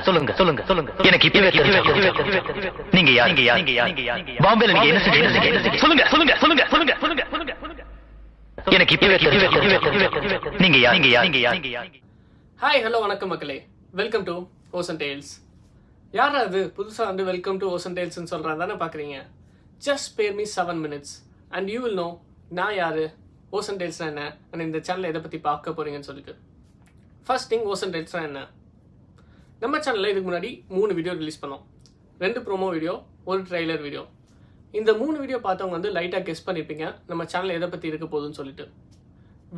சொல்லுங்க சொல்லுங்க சொல்லுங்க சொல்லுங்க எனக்கு இப்பவே நீங்க யார் நீங்க யார் நீங்க யார் பாம்பேல நீங்க என்ன செஞ்சீங்க சொல்லுங்க சொல்லுங்க சொல்லுங்க சொல்லுங்க சொல்லுங்க சொல்லுங்க எனக்கு இப்பவே நீங்க யார் நீங்க யார் நீங்க யார் ஹாய் ஹலோ வணக்கம் மக்களே, வெல்கம் டு ஓசன் டேல்ஸ். யார் அது புதுசாக வந்து வெல்கம் டு ஓசன் டேல்ஸ்ன்னு சொல்கிறாங்க தானே பார்க்குறீங்க. Just spare me 7 minutes and you will know நான் யார், ஓசன் டேல்ஸ்னால் என்ன, அண்ட் இந்த சேனலில் எதை பற்றி பார்க்க போகிறீங்கன்னு சொல்லிட்டு. ஃபர்ஸ்ட் திங், ஓசன் டேல்ஸ்னால் என்ன? நம்ம சேனலில் இதுக்கு முன்னாடி 3 வீடியோ ரிலீஸ் பண்ணோம். 2 ப்ரோமோ வீடியோ, ஒரு ட்ரெய்லர் வீடியோ. இந்த 3 வீடியோ பார்த்தவங்க வந்து லைட்டாக கெஸ் பண்ணியிருப்பீங்க நம்ம சேனல் எதை பற்றி இருக்க போகுதுன்னு சொல்லிட்டு.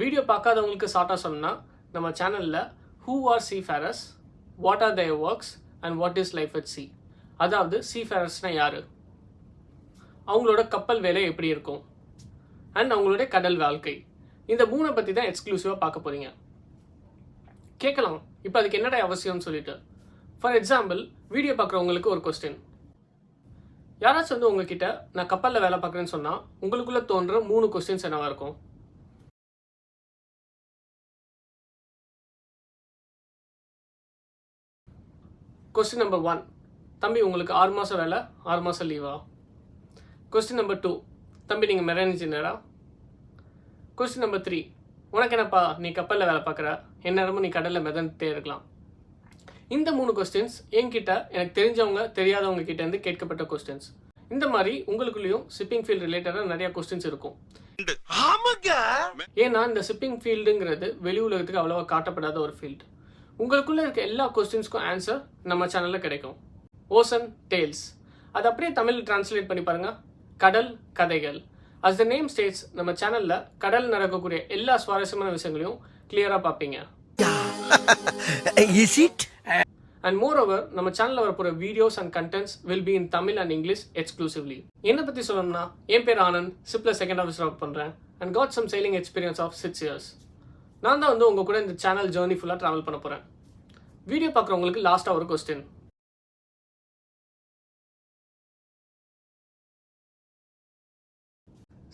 வீடியோ பார்க்காதவங்களுக்கு ஷார்ட்டாக சொன்னால், நம்ம சேனலில் who are seafarers, what are their works and what is life at sea. அதாவது seafarersனால் யார், அவங்களோட கப்பல் வேலை எப்படி இருக்கும், அண்ட் அவங்களுடைய கடல் வாழ்க்கை. இந்த 3 பற்றி தான் எக்ஸ்க்ளூசிவாக பார்க்க போகிறீங்க. கேட்கலாம், இப்போ அதுக்கு என்னடா அவசியம்னு சொல்லிட்டு. ஃபார் எக்ஸாம்பிள், வீடியோ பார்க்குறவங்களுக்கு ஒரு கொஸ்டின். யாராச்சும் வந்து உங்ககிட்ட நான் கப்பலில் வேலை பார்க்குறேன்னு சொன்னால் உங்களுக்குள்ளே தோன்ற 3 கொஸ்டின்ஸ் என்னவா இருக்கும்? கொஸ்டின் நம்பர் 1, தம்பி உங்களுக்கு 6 மாதம் வேலை, 6 மாதம் லீவா? கொஸ்டின் நம்பர் 2, தம்பி நீங்கள் மெரைன் இன்ஜினியரா? கொஸ்டின் நம்பர் 3, உனக்கு என்னப்பா நீ கப்பலில் வேலை பார்க்குற, எந்நேரமும் நீ கடலில் மிதந்துட்டே இருக்கலாம். இந்த 3 கொஸ்டின்ஸ் என்கிட்ட எனக்கு தெரிஞ்சவங்க தெரியாதவங்க கிட்டேருந்து கேட்கப்பட்ட கொஸ்டின்ஸ். இந்த மாதிரி உங்களுக்குள்ளேயும் ஷிப்பிங் ஃபீல்டு ரிலேட்டடாக நிறைய கொஸ்டின்ஸ் இருக்கும். ஏன்னா இந்த ஷிப்பிங் ஃபீல்டுங்கிறது வெளி உலகத்துக்கு அவ்வளோவா காட்டப்படாத ஒரு ஃபீல்டு. உங்களுக்குள்ளே இருக்க எல்லா கொஸ்டின்ஸ்க்கும் ஆன்சர் நம்ம சேனலில் கிடைக்கும். ஓசன் டேல்ஸ், அது அப்படியே தமிழ் டிரான்ஸ்லேட் பண்ணி பாருங்கள், கடல் கதைகள். அஸ் த நேம் ஸ்டேட்ஸ், நம்ம சேனலில் கடல் நடக்கக்கூடிய எல்லா சுவாரஸ்யமான விஷயங்களையும் கிளியராக பார்ப்பீங்க. அண்ட் மோர் ஓவர், நம்ம சேனலில் வரப்போகிற videos and contents will be in Tamil and English exclusively. என்னை பற்றி சொல்லணும்னா, என் பேர் ஆனந்த், ஷிப்பில் செகண்ட் ஆஃபீஸர் ஒர்க் பண்ணுறேன் and got some sailing experience of 6 years. நான் தான் வந்து உங்கள் கூட இந்த சேனல் ஜேர்னி ஃபுல்லாக ட்ராவல் பண்ண போகிறேன். வீடியோ பார்க்குறவங்களுக்கு லாஸ்ட்டாக ஒரு கொஸ்டின்.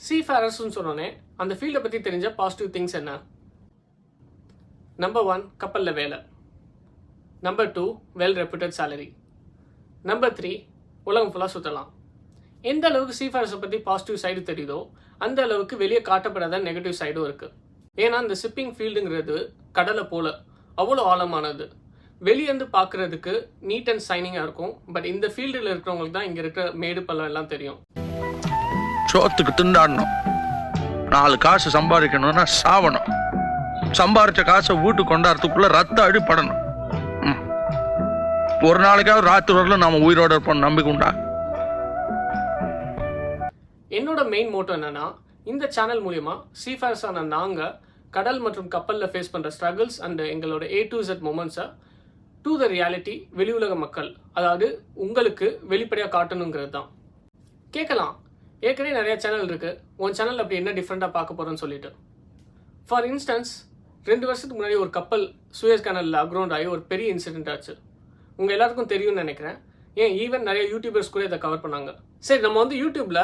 சீஃபேரர்ஸ்னு சொன்னோன்னே அந்த ஃபீல்டை பற்றி தெரிஞ்ச பாசிட்டிவ் திங்ஸ் என்ன? நம்பர் 1, கப்பலில் வேலை. Number 2, well reputed salary. Number 3, உலகம் ஃபுல்லாக சுற்றலாம். எந்த அளவுக்கு சீஃபேரர்ஸை பற்றி பாசிட்டிவ் சைடு தெரியுதோ அந்த அளவுக்கு வெளியே காட்டப்படாத நெகட்டிவ் சைடும் இருக்குது. ஏன்னா இந்த ஷிப்பிங் ஃபீல்டுங்கிறது கடலை போல் அவ்வளோ ஆழமானது. வெளியேருந்து பார்க்குறதுக்கு நீட் அண்ட் ஷைனிங்காக இருக்கும். பட் இந்த ஃபீல்டில் இருக்கிறவங்களுக்கு தான் இங்கே இருக்கிற மேடு பள்ளம் எல்லாம் தெரியும். சோத்துக்கு திண்டாடணும், 4 காசு சம்பாதிக்கணும்னா சாவணும், சம்பாதிச்ச காசை வீட்டுக்கு கொண்டாடுறதுக்குள்ள ரத்த அடிப்படணும். ஒரு நாளைக்காவது ராத்திரி வரல நாம உயிரோட இருப்போம் நம்பிக்கை உண்டா? என்னோட மெயின் மோட்டோ என்னன்னா, இந்த சேனல் மூலிமா சீஃபேர்ஸான நாங்கள் கடல் மற்றும் கப்பலில் ஃபேஸ் பண்ணுற ஸ்ட்ரகிள்ஸ் அண்ட் எங்களோட A to Z மூமெண்ட்ஸை டு த ரியாலிட்டி வெளி உலக மக்கள், அதாவது உங்களுக்கு வெளிப்படையாக காட்டணுங்கிறது தான். கேட்கலாம், ஏற்கனவே நிறைய சேனல் இருக்குது, உன் சேனல் அப்படி என்ன டிஃப்ரெண்ட்டாக பார்க்க போகிறோன்னு சொல்லிட்டு. ஃபார் இன்ஸ்டன்ஸ், 2 வருஷத்துக்கு முன்னாடி ஒரு கப்பல் சூயஸ் கேனலில் அக்ரவுண்ட் ஆகி ஒரு பெரிய இன்சிடென்ட் ஆச்சு. உங்கள் எல்லாருக்கும் தெரியும்னு நினைக்கிறேன். ஏன் ஈவன் நிறைய யூடியூபர்ஸ் கூட இதை கவர் பண்ணாங்க. சரி, நம்ம வந்து யூடியூப்ல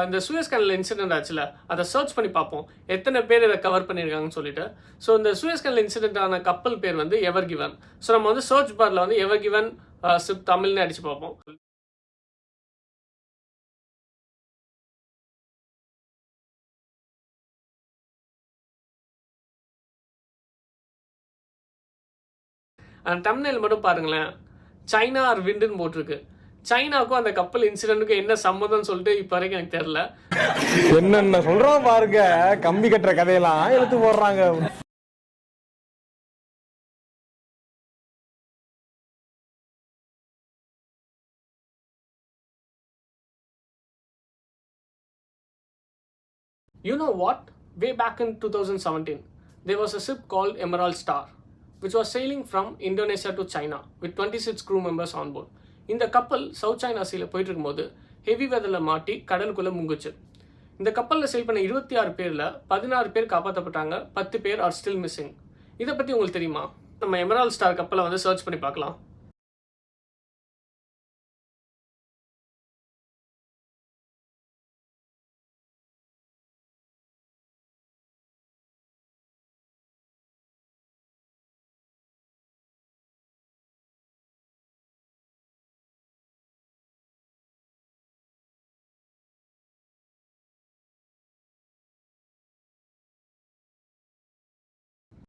இந்த சூயஸ் கேனல் இன்சிடென்ட் ஆச்சுல, அதை சர்ச் பண்ணி பார்ப்போம் எத்தனை பேர் இதை கவர் பண்ணியிருக்காங்கன்னு சொல்லிட்டு. ஸோ இந்த சூயஸ் கேனல் இன்சிடென்ட் ஆன கப்பல் பேர் வந்து எவர் கிவன். ஸோ நம்ம வந்து சர்ச் பார்ல வந்து எவர் கிவன் ஷிப் தமிழ்னு அடிச்சு பார்ப்போம். அந்த தம்ப்நெயில் மட்டும் பாருங்களேன், சைனா ஆர் விண்டுன்னு போட்டிருக்கு. சைனாவுக்கும் அந்த கப்பல் இன்சிடென்ட்டுக்கும் என்ன சம்மதம்னு சொல்லிட்டு இப்போ வரைக்கும் எனக்கு தெரியல. என்னென்ன சொல்றோம் பாருங்க, கம்பி கட்டுற கதையெல்லாம் எடுத்து போடுறாங்க. You know what? Way back in 2017, there was a ship called Emerald Star, which was sailing from Indonesia to China with 26 crew members on board. இந்த கப்பல் சவுத் சைனா சீல போயிட்டு இருக்கும்போது ஹெவி வெதரில் மாட்டி கடலுக்குள்ளே முங்குச்சு. இந்த கப்பலில் செயில் பண்ண 26 பேரில் 16 பேர் காப்பாற்றப்பட்டாங்க, 10 பேர் ஆர் ஸ்டில் மிஸ்ஸிங். இதை பற்றி உங்களுக்கு தெரியுமா? நம்ம எமரால்ட் ஸ்டார் கப்பலை வந்து சர்ச் பண்ணி பார்க்கலாம்.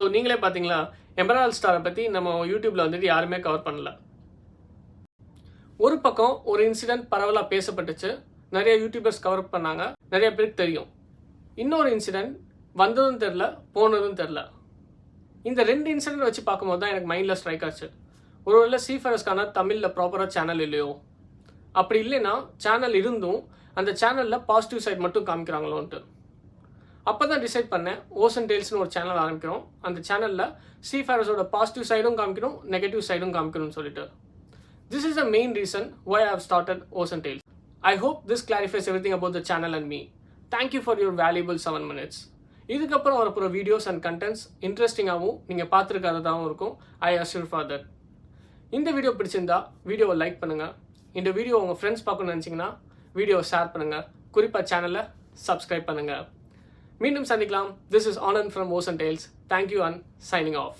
ஸோ நீங்களே பார்த்தீங்களா, எமரால்ட் ஸ்டாரை பற்றி நம்ம யூடியூப்பில் வந்துட்டு யாருமே கவர் பண்ணல. ஒரு பக்கம் ஒரு இன்சிடென்ட் பரவலாக பேசப்பட்டுச்சு, நிறைய யூடியூபர்ஸ் கவர் பண்ணாங்க, நிறைய பேருக்கு தெரியும். இன்னொரு இன்சிடென்ட் வந்ததும் தெரில, போனதும் தெரில. இந்த 2 இன்சிடென்ட் வச்சு பார்க்கும்போது தான் எனக்கு மைண்டில் ஸ்ட்ரைக் ஆச்சு. ஒருவேளை சீஃபரஸ்க்கான தமிழில் ப்ராப்பராக சேனல் இல்லையோ, அப்படி இல்லைன்னா சேனல் இருந்தும் அந்த சேனலில் பாசிட்டிவ் சைட் மட்டும் காமிக்கிறாங்களோன்ட்டு. அப்போ தான் டிசைட் பண்ணேன், ஓசன் டேல்ஸ்னு ஒரு சேனல் ஆரம்பிக்கிறோம். அந்த சேனலில் சீஃபரஸோட பாசிட்டிவ் சைடும் காமிக்கணும், நெகட்டிவ் சைடும் காமிக்கணும்னு சொல்லிட்டு. This is the main reason why I have started Ocean Tales. I hope this clarifies everything about the channel and me. Thank you for your valuable 7 minutes. இதுக்கப்புறம் வரப்போகிற வீடியோஸ் அண்ட் கண்டென்ட்ஸ் இன்ட்ரெஸ்டிங்காகவும் நீங்கள் பார்த்துருக்காததாகவும் இருக்கும். I assure for that. இந்த video பிடிச்சிருந்தா வீடியோவை like பண்ணுங்கள். இந்த video உங்கள் ஃப்ரெண்ட்ஸ் பார்க்கணும்னு நினச்சிங்கன்னா வீடியோவை ஷேர் பண்ணுங்கள். குறிப்பாக சேனலை சப்ஸ்கிரைப் பண்ணுங்கள். மீண்டும் சந்திக்கலாம். This is Anand from Ocean Tales. Thank you and signing off.